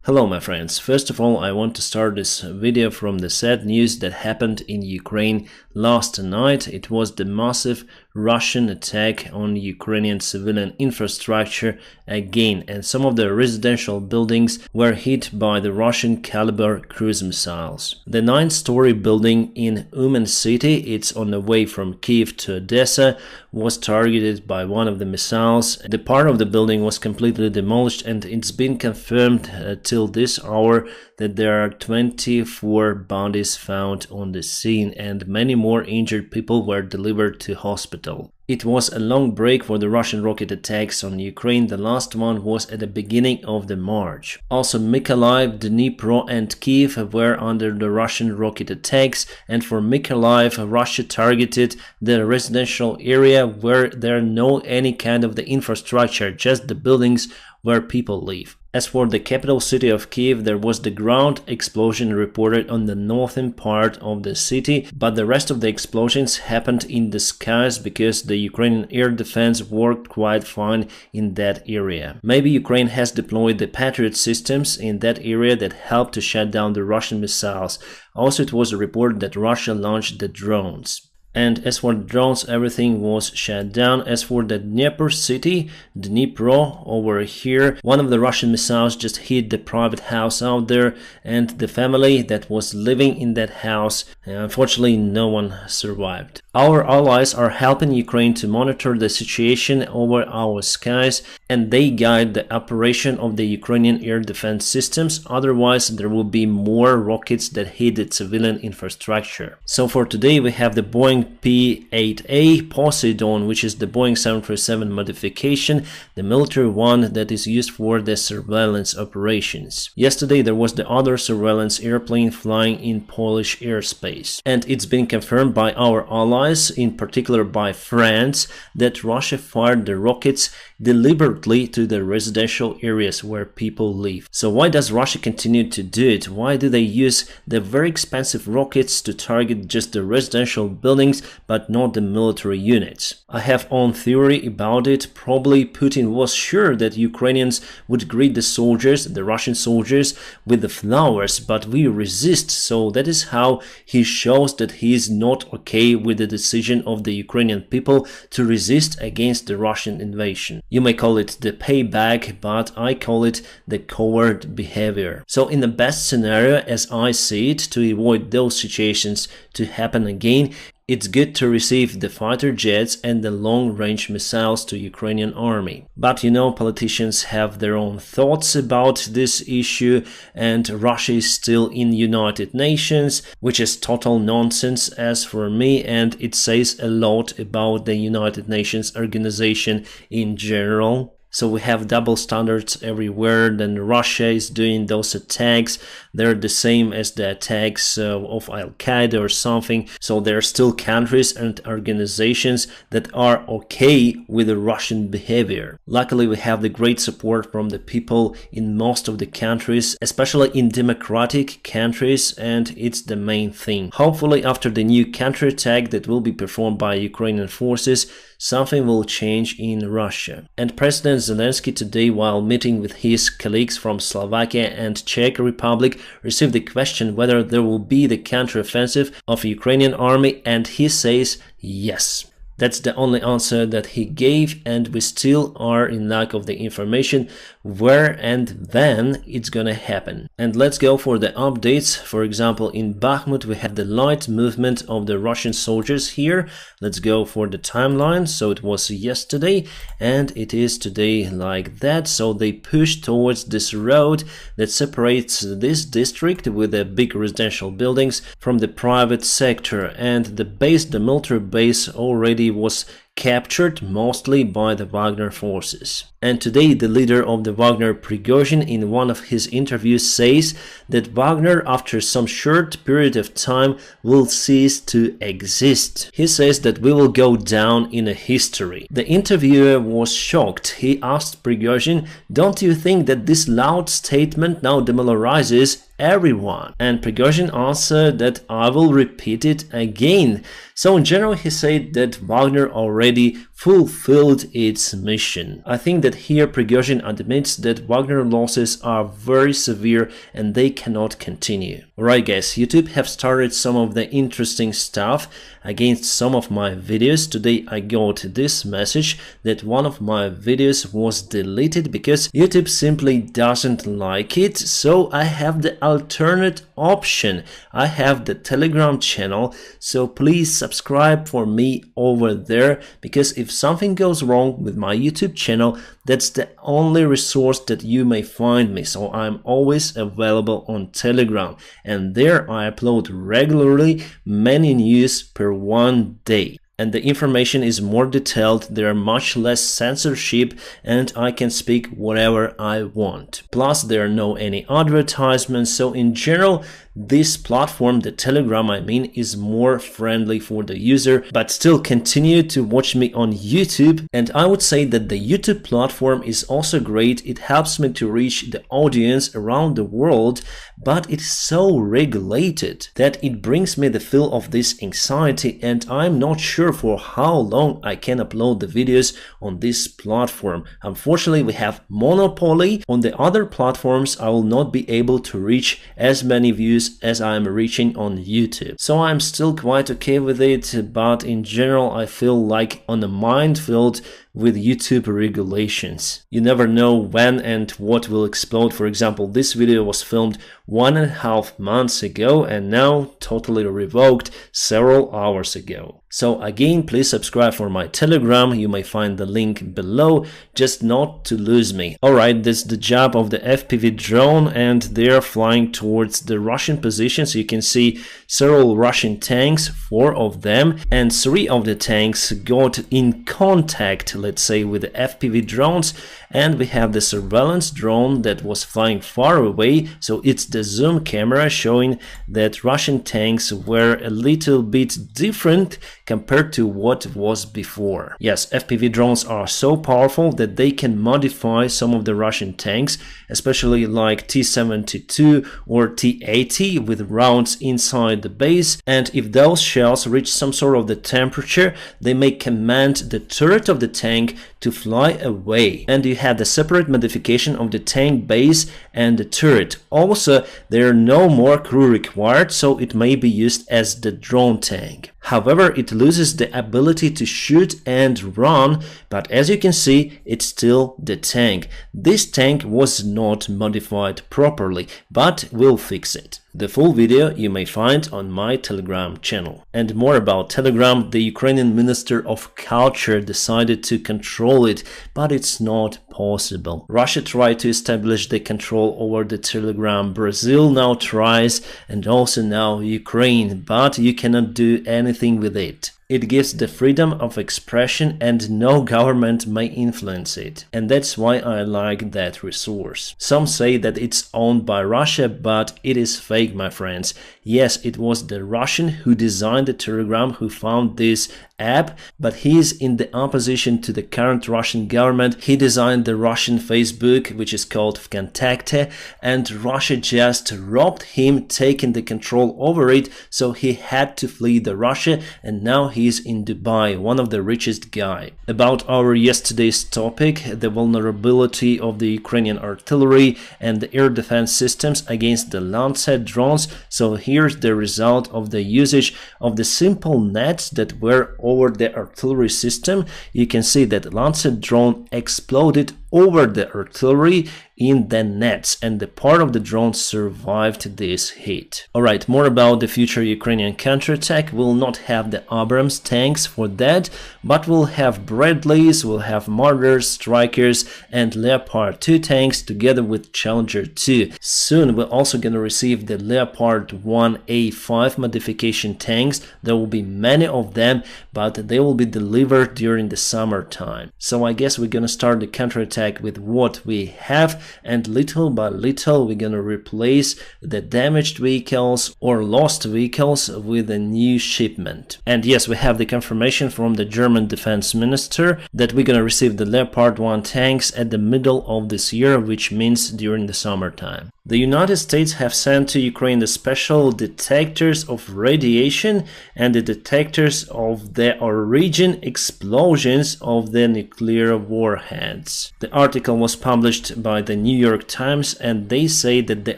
Hello my friends, first of all I want to start this video from the sad news that happened in Ukraine last night. It was the massive Russian attack on Ukrainian civilian infrastructure again, and some of the residential buildings were hit by the Russian caliber cruise missiles. The 9-story building in Uman city, it's on the way from Kiev to Odessa, was targeted by one of the missiles. The part of the building was completely demolished, and it's been confirmed till this hour that there are 24 bodies found on the scene and many more injured people were delivered to hospital. It was a long break for the Russian rocket attacks on Ukraine. The last one was at the beginning of the March. Also Mykolaiv, Dnipro and Kiev were under the Russian rocket attacks, and for Mykolaiv, Russia targeted the residential area where there are no any kind of the infrastructure, just the buildings where people live. As for the capital city of Kiev, there was the ground explosion reported on the northern part of the city, but the rest of the explosions happened in the skies because the Ukrainian air defense worked quite fine in that area. Maybe Ukraine has deployed the Patriot systems in that area that helped to shut down the Russian missiles. Also, it was reported that Russia launched the drones. And as for the drones, everything was shut down. As for the Dnipro city, Dnipro over here, one of the Russian missiles just hit the private house out there, and the family that was living in that house, unfortunately no one survived. Our allies are helping Ukraine to monitor the situation over our skies, and they guide the operation of the Ukrainian air defense systems. Otherwise, there will be more rockets that hit the civilian infrastructure. So for today, we have the Boeing P-8A Poseidon, which is the Boeing 737 modification, the military one that is used for the surveillance operations. Yesterday there was the other surveillance airplane flying in Polish airspace, and it's been confirmed by our allies, in particular by France, that Russia fired the rockets deliberately to the residential areas where people live. So why does Russia continue to do it? Why do they use the very expensive rockets to target just the residential buildings but not the military units? I have own theory about it. Probably Putin was sure that Ukrainians would greet the soldiers, the Russian soldiers, with the flowers, but we resist. So that is how he shows that he is not okay with the decision of the Ukrainian people to resist against the Russian invasion. You may call it the payback, but I call it the coward behavior. So in the best scenario, as I see it, to avoid those situations to happen again, it's good to receive the fighter jets and the long-range missiles to Ukrainian army. But you know, politicians have their own thoughts about this issue, and Russia is still in United Nations, which is total nonsense as for me, and it says a lot about the United Nations organization in general. So we have double standards everywhere. Then Russia is doing those attacks. They're the same as the attacks of Al-Qaeda or something. So there are still countries and organizations that are okay with the Russian behavior. Luckily, we have the great support from the people in most of the countries, especially in democratic countries, and it's the main thing. Hopefully, after the new counterattack that will be performed by Ukrainian forces, something will change in Russia. And President Zelensky today, while meeting with his colleagues from Slovakia and Czech Republic, received the question whether there will be the counteroffensive of Ukrainian army, and he says yes. That's the only answer that he gave, and we still are in lack of the information where and when it's gonna happen. And let's go for the updates. For example, in Bakhmut we have the light movement of the Russian soldiers here. Let's go for the timeline. So it was yesterday and it is today like that. So they pushed towards this road that separates this district with the big residential buildings from the private sector, and the military base already was captured mostly by the Wagner forces. And today the leader of the Wagner, Prigozhin, in one of his interviews says that Wagner after some short period of time will cease to exist. He says that we will go down in a history. The interviewer was shocked. He asked Prigozhin, "Don't you think that this loud statement now demoralizes everyone?" And Prigozhin answered that I will repeat it again. So in general he said that Wagner already already fulfilled its mission. I think that here Prigozhin admits that Wagner losses are very severe and they cannot continue. Alright guys, YouTube have started some of the interesting stuff against some of my videos. Today I got this message that one of my videos was deleted because YouTube simply doesn't like it. So I have the alternate option. I have the Telegram channel, so please subscribe for me over there, because if something goes wrong with my YouTube channel, that's the only resource that you may find me. So I'm always available on Telegram, and there I upload regularly many news per one day. And the information is more detailed, there are much less censorship, and I can speak whatever I want. Plus there are no any advertisements, so in general this platform, the Telegram I mean, is more friendly for the user, but still continue to watch me on YouTube. And I would say that the YouTube platform is also great. It helps me to reach the audience around the world, but it's so regulated that it brings me the feel of this anxiety, and I'm not sure for how long I can upload the videos on this platform. Unfortunately, we have monopoly. On the other platforms, I will not be able to reach as many views as I am reaching on YouTube. So I'm still quite okay with it, but in general I feel like on a minefield with YouTube regulations. You never know when and what will explode. For example, this video was filmed 1.5 months ago and now totally revoked several hours ago. So again, please subscribe for my Telegram. You may find the link below, just not to lose me. Alright, this is the job of the FPV drone, and they are flying towards the Russian positions. You can see several Russian tanks, 4 of them, and 3 of the tanks got in contact, let's say, with the FPV drones. And we have the surveillance drone that was flying far away, so it's the zoom camera showing that Russian tanks were a little bit different compared to what was before. Yes, FPV drones are so powerful that they can modify some of the Russian tanks, especially like T-72 or T-80 with rounds inside the base, and if those shells reach some sort of the temperature, they may command the turret of the tank to fly away, and you have the separate modification of the tank base and the turret. Also, there are no more crew required, so it may be used as the drone tank. However, it loses the ability to shoot and run, but as you can see, it's still the tank. This tank was not modified properly, but we'll fix it. The full video you may find on my Telegram channel. And more about Telegram, the Ukrainian Minister of Culture decided to control it, but it's not possible. Russia tried to establish the control over the Telegram, Brazil now tries, and also now Ukraine, but you cannot do anything with it. It gives the freedom of expression and no government may influence it. And that's why I like that resource. Some say that it's owned by Russia, but it is fake, my friends. Yes, it was the Russian who designed the Telegram who found this app, but he is in the opposition to the current Russian government. He designed the Russian Facebook, which is called Vkontakte, and Russia just robbed him, taking the control over it, so he had to flee the Russia, and now he's in Dubai, one of the richest guy. About our yesterday's topic, the vulnerability of the Ukrainian artillery and the air defense systems against the Lancet drones. So here's the result of the usage of the simple nets that were over the artillery system. You can see that Lancet drone exploded over the artillery in the nets, and the part of the drone survived this hit. Alright, more about the future Ukrainian counterattack. We'll not have the Abrams tanks for that, but we'll have Bradleys, we'll have Martyrs, Strikers, and Leopard 2 tanks together with Challenger 2. Soon we're also gonna receive the Leopard 1A5 modification tanks. There will be many of them, but they will be delivered during the summertime. So I guess we're gonna start the counterattack with what we have, and little by little we're gonna replace the damaged vehicles or lost vehicles with a new shipment. And yes, we have the confirmation from the German defense minister that we're gonna receive the Leopard 1 tanks at the middle of this year, which means during the summertime. The United States have sent to Ukraine the special detectors of radiation and the detectors of the origin explosions of the nuclear warheads. The article was published by the New York Times, and they say that the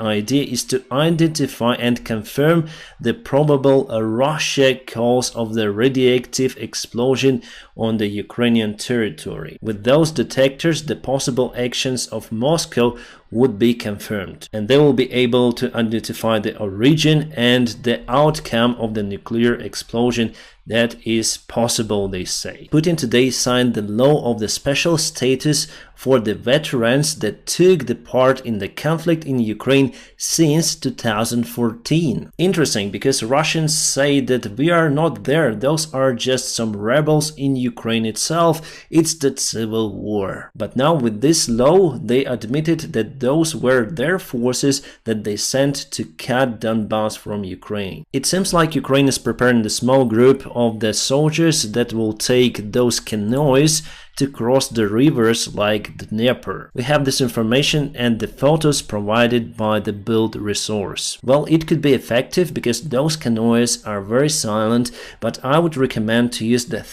idea is to identify and confirm the probable Russia cause of the radioactive explosion on the Ukrainian territory. With those detectors, the possible actions of Moscow would be confirmed, and they will be able to identify the origin and the outcome of the nuclear explosion that is possible, they say. Putin today signed the law of the special status for the veterans that took the part in the conflict in Ukraine since 2014. Interesting, because Russians say that we are not there, those are just some rebels in Ukraine itself, it's the civil war. But now with this law, they admitted that those were their forces that they sent to cut Donbass from Ukraine. It seems like Ukraine is preparing the small group of the soldiers that will take those canoes to cross the rivers like the Dnieper. We have this information and the photos provided by the build resource. Well, it could be effective because those canoes are very silent, but I would recommend to use the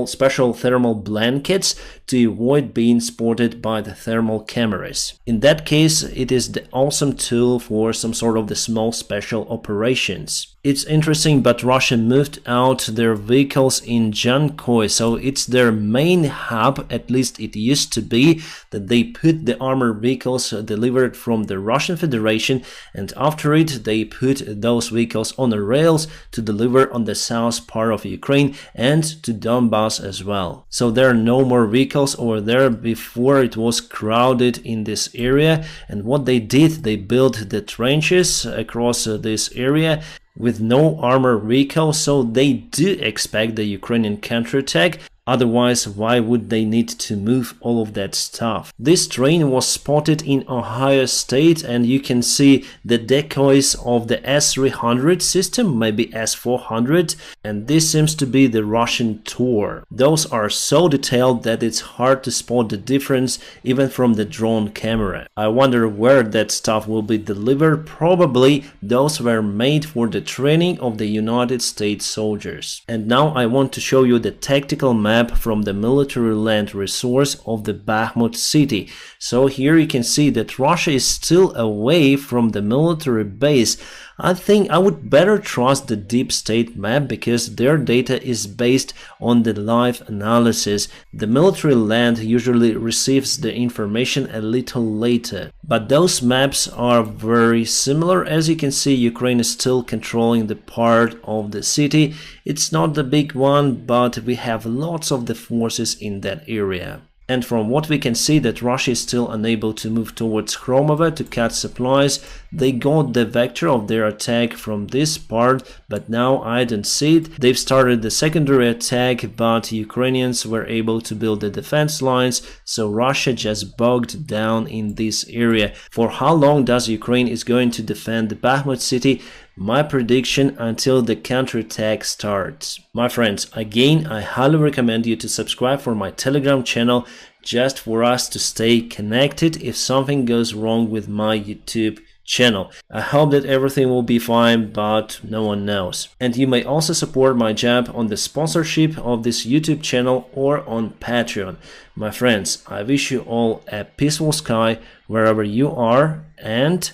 special thermal blankets to avoid being spotted by the thermal cameras. In that case, it is the awesome tool for some sort of the small special operations. It's interesting, but Russia moved out their vehicles in Jankoy, so it's their main hub, at least it used to be, that they put the armored vehicles delivered from the Russian Federation, and after it they put those vehicles on the rails to deliver on the south part of Ukraine and to Donbass as well. So there are no more vehicles over there. Before it was crowded in this area, and what they did, they built the trenches across this area with no armored vehicles, so they do expect the Ukrainian counterattack. Otherwise, why would they need to move all of that stuff? This train was spotted in Ohio State, and you can see the decoys of the S-300 system, maybe S-400, and this seems to be the Russian Tor. Those are so detailed that it's hard to spot the difference even from the drone camera. I wonder where that stuff will be delivered. Probably those were made for the training of the United States soldiers. And now I want to show you the tactical map from the military land resource of the Bakhmut city. So here you can see that Russia is still away from the military base. I think I would better trust the deep state map because their data is based on the live analysis. The military land usually receives the information a little later. But those maps are very similar. As you can see, Ukraine is still controlling the part of the city. It's not the big one, but we have lots of the forces in that area. And from what we can see, that Russia is still unable to move towards Khromovo to cut supplies. They got the vector of their attack from this part, but now I don't see it. They've started the secondary attack, but Ukrainians were able to build the defense lines, so Russia just bogged down in this area. For how long does Ukraine is going to defend the Bakhmut city? My prediction, until the counterattack starts. My friends, again, I highly recommend you to subscribe for my Telegram channel just for us to stay connected if something goes wrong with my YouTube channel. I hope that everything will be fine, but no one knows. And you may also support my job on the sponsorship of this YouTube channel or on Patreon. My friends, I wish you all a peaceful sky wherever you are, and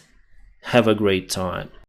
have a great time.